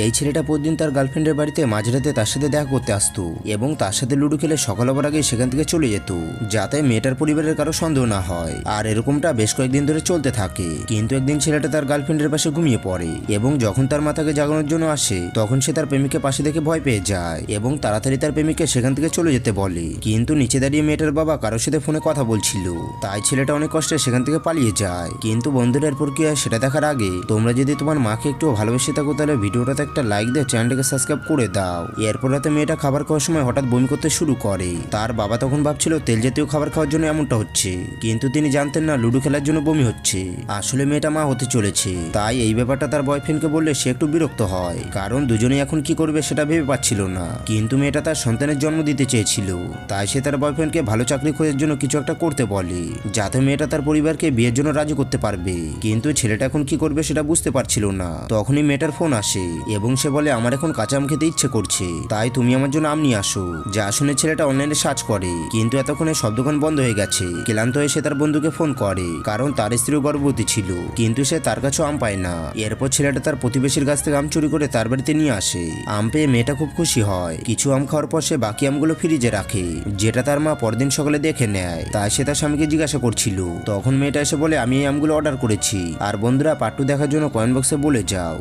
এই ছেলেটা প্রতিদিন তার গার্লফ্রেন্ডের বাড়িতে মাঝরাতে তার সাথে দেখা করতে আসতো এবং তার সাথে লুডো খেলে সকাল হবার আগে সেখান থেকে চলে যেত, যাতে মেয়েটার পরিবারের কারো সন্দেহ না হয়। আর এরকমটা বেশ কয়েকদিন ধরে চলতে থাকে। কিন্তু একদিন ছেলেটা তার গার্লফ্রেন্ডের পাশে ঘুমিয়ে পড়ে এবং যখন তার মাথাকে জাগানোর জন্য আসে তখন সে তার প্রেমিককে পাশে দেখে ভয় পেয়ে যায় এবং তাড়াতাড়ি তার প্রেমিককে সেখান থেকে চলে যেতে বলে। কিন্তু নিচে দাঁড়িয়ে মেয়েটার বাবা কারোর সাথে ফোনে কথা বলছিল, তাই ছেলেটা অনেক কষ্টে সেখান থেকে পালিয়ে যায়। কিন্তু বন্ধুরা এরপর কি হয় সেটা দেখার আগে তোমরা যদি তোমার মাকে একটু ভালোবেসে থাকো তাহলে ভিডিওটাতে একটা লাইক দিয়ে চ্যানেলটাকে সাবস্ক্রাইব করে দাও। এরপর রাতে মেয়েটা খাবার খাওয়ার সময় হঠাৎ বমি করতে শুরু করে। তার বাবা তখন ভাবছিল তেল জাতীয় খাবার খাওয়ার জন্য এমনটা হচ্ছে, কিন্তু তিনি জানতেন না লুডো খেলার জন্য বমি হচ্ছে। আসলে মেয়েটা মা হতে চলেছে, তাই এই ব্যাপারটা তার বয়ফ্রেন্ডকে বললে সে একটু বিরক্ত হয়, কারণ দুজনেই এখন কি করবে সেটা ভেবে পাচ্ছিল না। কিন্তু মেয়েটা তার সন্তানের জন্ম দিতে চেয়েছিল, তাই সে তার বয়ফ্রেন্ডকে ভালো চাকরি খোঁজার জন্য কিছু একটা করতে বলে, যাতে মেয়েটা তার পরিবারকে বিয়ের জন্য রাজি করতে পারবে। কিন্তু ছেলেটা এখন কি করবে সেটা বুঝতে পারছিল না। তখনই মেয়েটার ফোন আসে এবং সে বলে আমার এখন কাঁচা আম খেতে ইচ্ছে করছে, তাই তুমি আমার জন্য আম নিয়ে আসো। যা শুনে ছেলেটা অনলাইনে সার্চ করে, কিন্তু এতক্ষণে সব দোকান বন্ধ হয়ে গেছে। ক্লান্ত হয়ে সে তার বন্ধুকে ফোন করে, কারণ তার স্ত্রীও গর্ভবতী ছিল, কিন্তু সে তার কাছেও আম পায় না। এরপর ছেলেটা তার প্রতিবেশীর কাছ থেকে আম চুরি করে তার বাড়িতে নিয়ে আসে। আম পেয়ে মেয়েটা খুব খুশি হয়। কিছু আম খাওয়ার পর সে বাকি আমগুলো ফ্রিজে রাখে, যেটা তার মা পরদিন সকালে দেখে নেয়। তাই সে তার স্বামীকে জিজ্ঞাসা করছিল। তখন মেয়েটা এসে বলে আমি এই আমগুলো অর্ডার করেছি। আর বন্ধুরা পার্ট 2 দেখার জন্য কমেন্ট বক্সে বলে যাও।